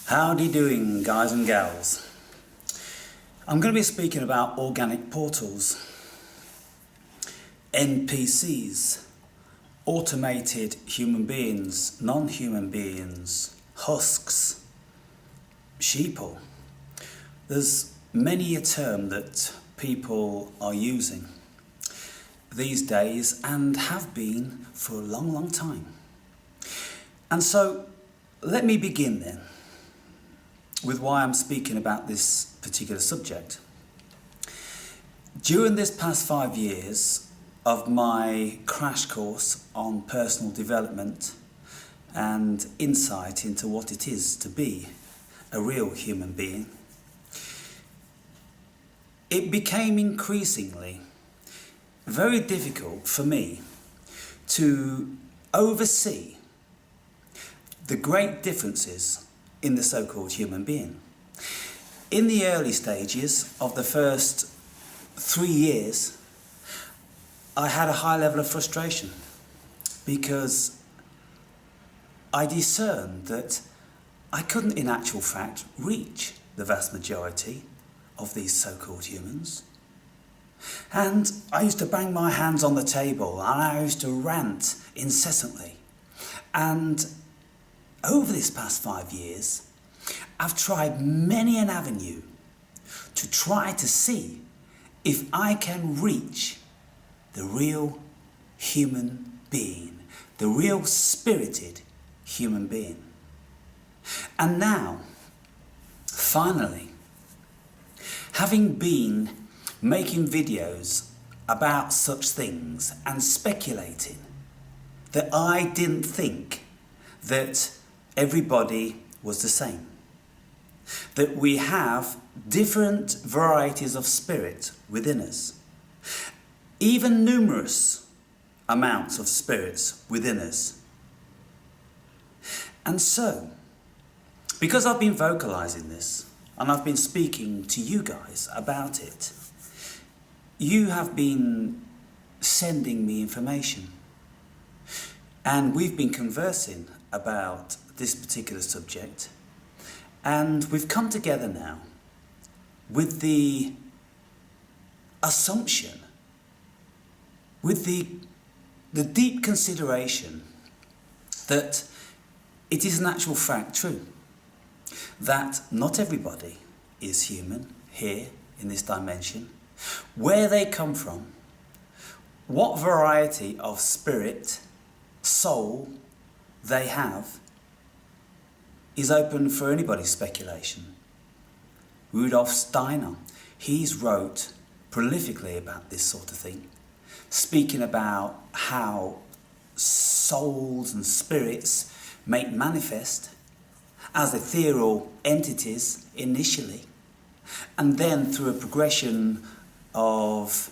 Howdy doing, guys and gals. I'm going to be speaking about organic portals, NPCs, automated human beings, non-human beings, husks, sheeple. There's many a term that people are using these days and have been for a long, long time. And so let me begin then with why I'm speaking about this particular subject. During this past 5 years of my crash course on personal development and insight into what it is to be a real human being, it became increasingly very difficult for me to oversee the great differences in the so-called human being. In the early stages of the first 3 years, I had a high level of frustration because I discerned that I couldn't in actual fact reach the vast majority of these so-called humans. And I used to bang my hands on the table and I used to rant incessantly. And over this past 5 years, I've tried many an avenue to try to see if I can reach the real human being, the real spirited human being. And now, finally, having been making videos about such things and speculating that I didn't think that everybody was the same, that we have different varieties of spirit within us, even numerous amounts of spirits within us. And so, because I've been vocalizing this and I've been speaking to you guys about it, you have been sending me information and we've been conversing about this particular subject, and we've come together now with the assumption, with the deep consideration that it is in actual fact true that not everybody is human here in this dimension. Where they come from, what variety of spirit, soul they have, is open for anybody's speculation. Rudolf Steiner, he's wrote prolifically about this sort of thing, speaking about how souls and spirits make manifest as ethereal entities initially, and then through a progression of,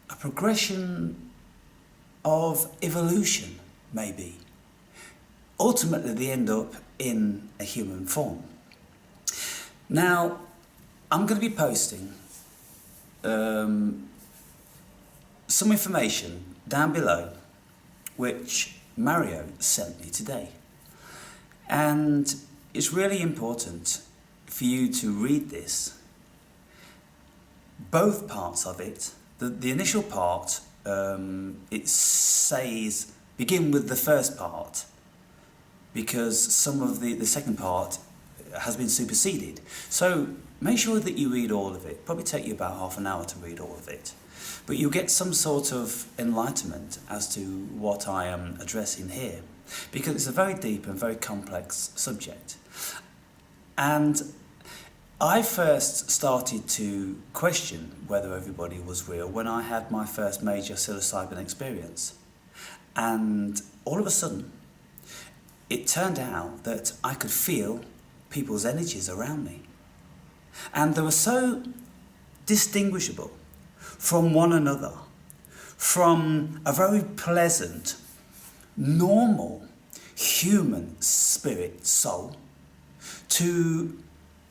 a progression of evolution, maybe. Ultimately, they end up in a human form. Now, I'm going to be posting some information down below which Mario sent me today. And it's really important for you to read this. Both parts of it. The initial part, it says, begin with the first part, because some of the second part has been superseded. So make sure that you read all of it. Probably take you about half an hour to read all of it. But you'll get some sort of enlightenment as to what I am addressing here, because it's a very deep and very complex subject. And I first started to question whether everybody was real when I had my first major psilocybin experience. And all of a sudden, it turned out that I could feel people's energies around me. And they were so distinguishable from one another, from a very pleasant, normal, human spirit soul to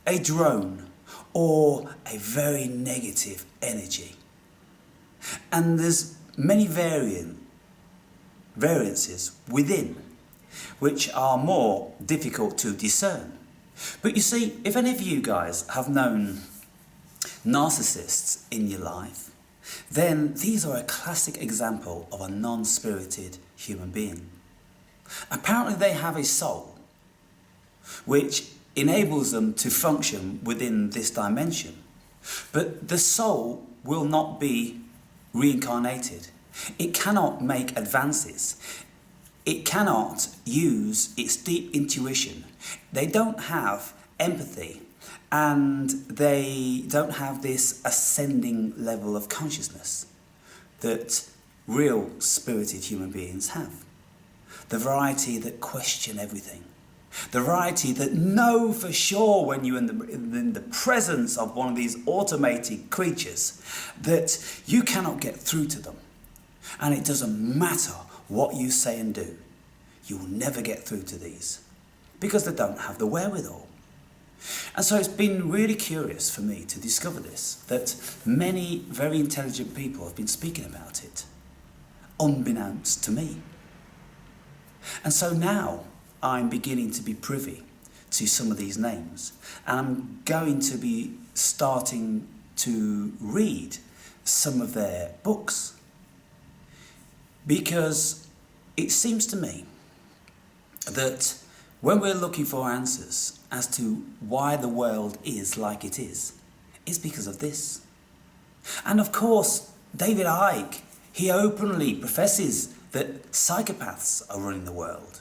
a drone or a very negative energy. And there's many varying variances within, which are more difficult to discern. But you see, if any of you guys have known narcissists in your life, then these are a classic example of a non-spirited human being. Apparently they have a soul which enables them to function within this dimension, but the soul will not be reincarnated. It cannot make advances. It cannot use its deep intuition. They don't have empathy, and they don't have this ascending level of consciousness that real spirited human beings have. The variety that question everything. The variety that know for sure when you're in the presence of one of these automated creatures that you cannot get through to them. And it doesn't matter what you say and do. You will never get through to these because they don't have the wherewithal. And so it's been really curious for me to discover this, that many very intelligent people have been speaking about it, unbeknownst to me. And so now I'm beginning to be privy to some of these names, and I'm going to be starting to read some of their books, because it seems to me that when we're looking for answers as to why the world is like it is, it's because of this. And of course, David Icke, he openly professes that psychopaths are running the world.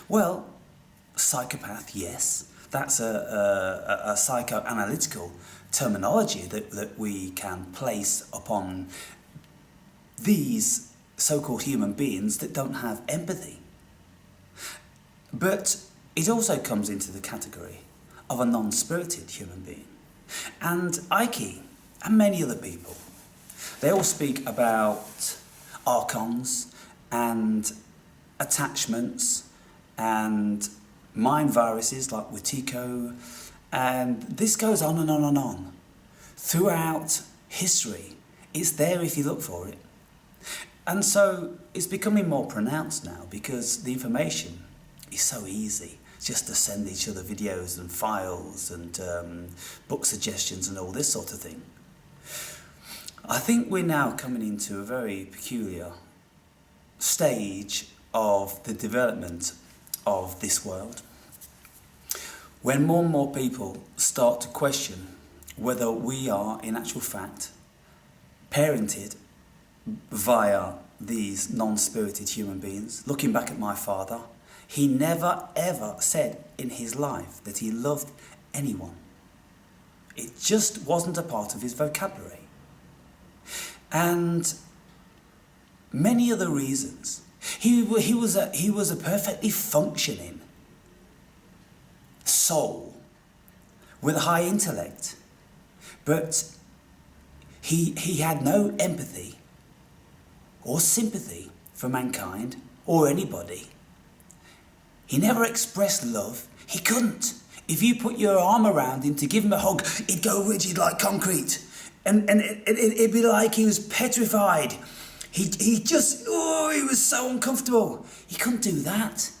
Well, psychopath, yes, that's a psychoanalytical terminology that we can place upon these so-called human beings that don't have empathy. But it also comes into the category of a non-spirited human being. And Icke, and many other people, they all speak about archons and attachments and mind viruses like Wetiko, and this goes on and on and on. Throughout history, it's there if you look for it. And so it's becoming more pronounced now because the information is so easy, just to send each other videos and files and book suggestions and all this sort of thing. I think we're now coming into a very peculiar stage of the development of this world, when more and more people start to question whether we are in actual fact parented via these non-spirited human beings. Looking back at my father, he never ever said in his life that he loved anyone. It just wasn't a part of his vocabulary. And many other reasons. He was a perfectly functioning soul with a high intellect, but he had no empathy or sympathy for mankind or anybody. He never expressed love. He couldn't. If you put your arm around him to give him a hug, he'd go rigid like concrete. And it'd be like he was petrified. He was so uncomfortable. He couldn't do that.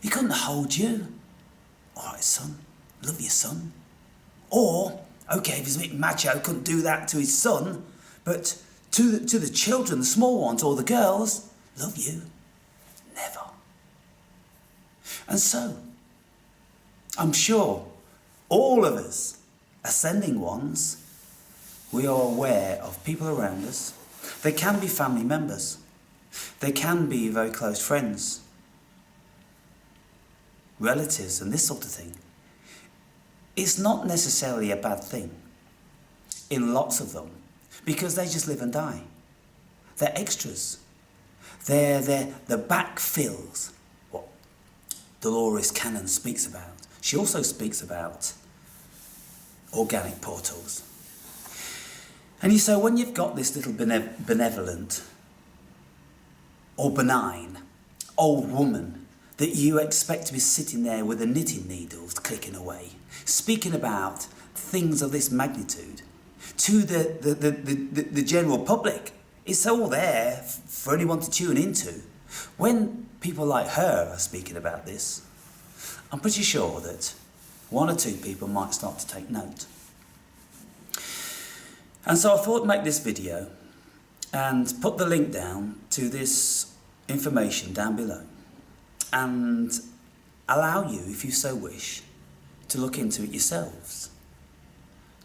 He couldn't hold you. All right, son, love your son. Or, okay, if he's a bit macho, couldn't do that to his son, but to the children, the small ones, or the girls, love you. Never. And so, I'm sure all of us, ascending ones, we are aware of people around us. They can be family members. They can be very close friends, relatives, and this sort of thing. It's not necessarily a bad thing in lots of them, because they just live and die. They're extras. They're the backfills, what Dolores Cannon speaks about. She also speaks about organic portals. And you say, when you've got this little benevolent or benign old woman that you expect to be sitting there with the knitting needles clicking away, speaking about things of this magnitude to the general public, it's all there for anyone to tune into. When people like her are speaking about this, I'm pretty sure that one or two people might start to take note. And so I thought I'd make this video and put the link down to this information down below and allow you, if you so wish, to look into it yourselves,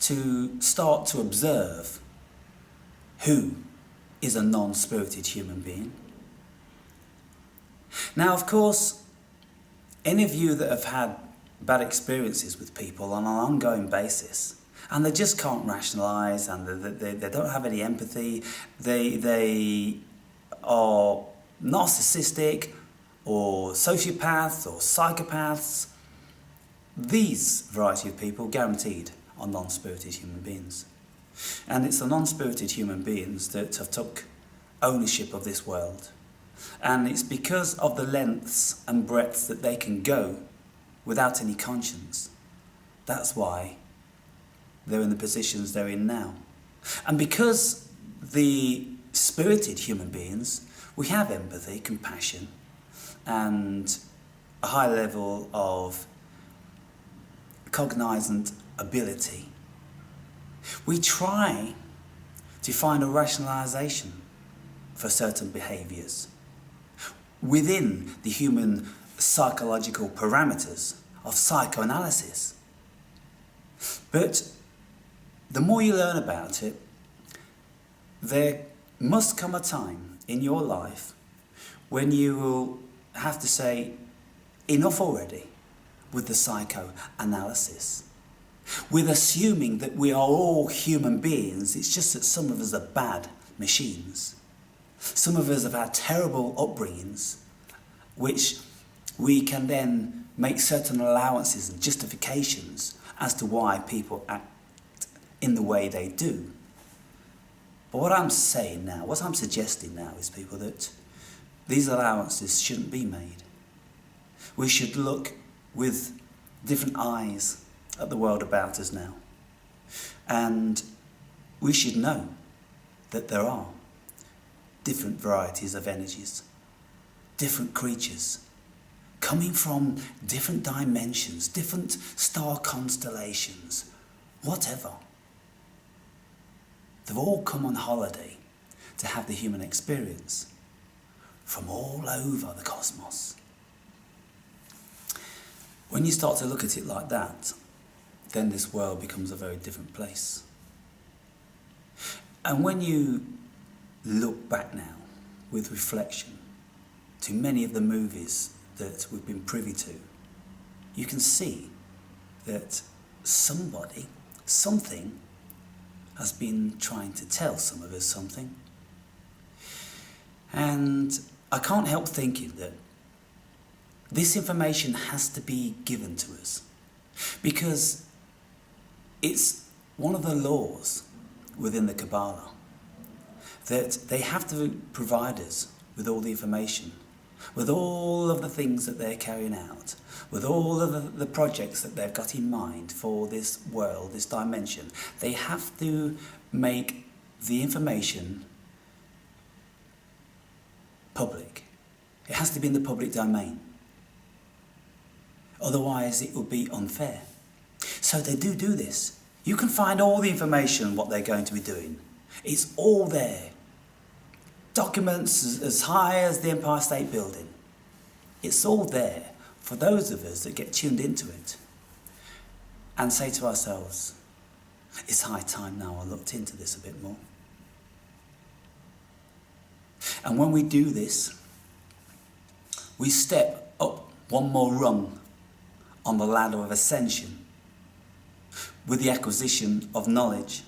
to start to observe who is a non-spirited human being. Now, of course, any of you that have had bad experiences with people on an ongoing basis, and they just can't rationalise, and they don't have any empathy, they are narcissistic or sociopaths or psychopaths, these variety of people guaranteed are non-spirited human beings. And it's the non-spirited human beings that have took ownership of this world. And it's because of the lengths and breadths that they can go without any conscience. That's why they're in the positions they're in now. And because the spirited human beings, we have empathy, compassion, and a high level of cognizant ability, we try to find a rationalization for certain behaviors within the human psychological parameters of psychoanalysis. But the more you learn about it, there must come a time in your life when you will have to say, enough already with the psychoanalysis. With assuming that we are all human beings, it's just that some of us are bad machines. Some of us have had terrible upbringings, which we can then make certain allowances and justifications as to why people act in the way they do. But what I'm saying now, what I'm suggesting now is, people, that these allowances shouldn't be made. We should look with different eyes at the world about us now. And we should know that there are different varieties of energies, different creatures, coming from different dimensions, different star constellations, whatever. They've all come on holiday to have the human experience from all over the cosmos. When you start to look at it like that, then this world becomes a very different place. And when you look back now with reflection to many of the movies that we've been privy to, you can see that somebody, something, has been trying to tell some of us something. And I can't help thinking that this information has to be given to us, because it's one of the laws within the Kabbalah that they have to provide us with all the information, with all of the things that they're carrying out, with all of the projects that they've got in mind for this world, this dimension. They have to make the information public. It has to be in the public domain. Otherwise it would be unfair. So they do this. You can find all the information, what they're going to be doing. It's all there. Documents as high as the Empire State Building. It's all there for those of us that get tuned into it and say to ourselves, it's high time now I looked into this a bit more. And when we do this, we step up one more rung on the ladder of ascension, with the acquisition of knowledge,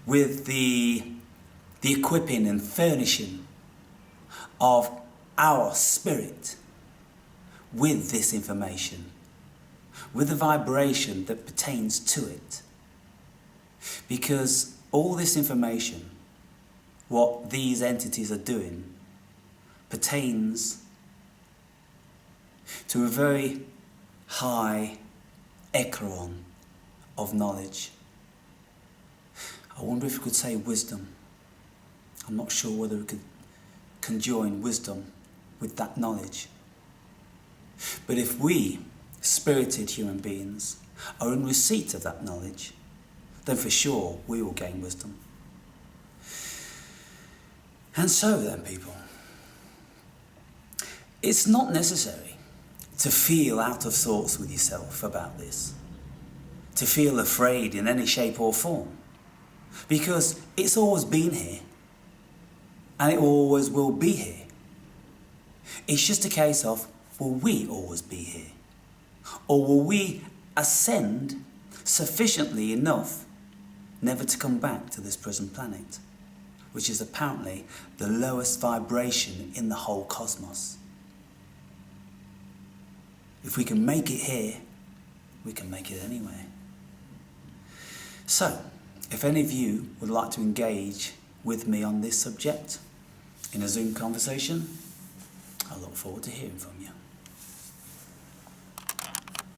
with the equipping and furnishing of our spirit with this information, with the vibration that pertains to it. Because all this information, what these entities are doing, pertains to a very high echelon of knowledge. I wonder if we could say wisdom. I'm not sure whether we could conjoin wisdom with that knowledge. But if we, spirited human beings, are in receipt of that knowledge, then for sure we will gain wisdom. And so then, people, it's not necessary to feel out of sorts with yourself about this, to feel afraid in any shape or form, because it's always been here, and it always will be here. It's just a case of, will we always be here? Or will we ascend sufficiently enough never to come back to this present planet, which is apparently the lowest vibration in the whole cosmos? If we can make it here, we can make it anywhere. So, if any of you would like to engage with me on this subject in a Zoom conversation, I look forward to hearing from you.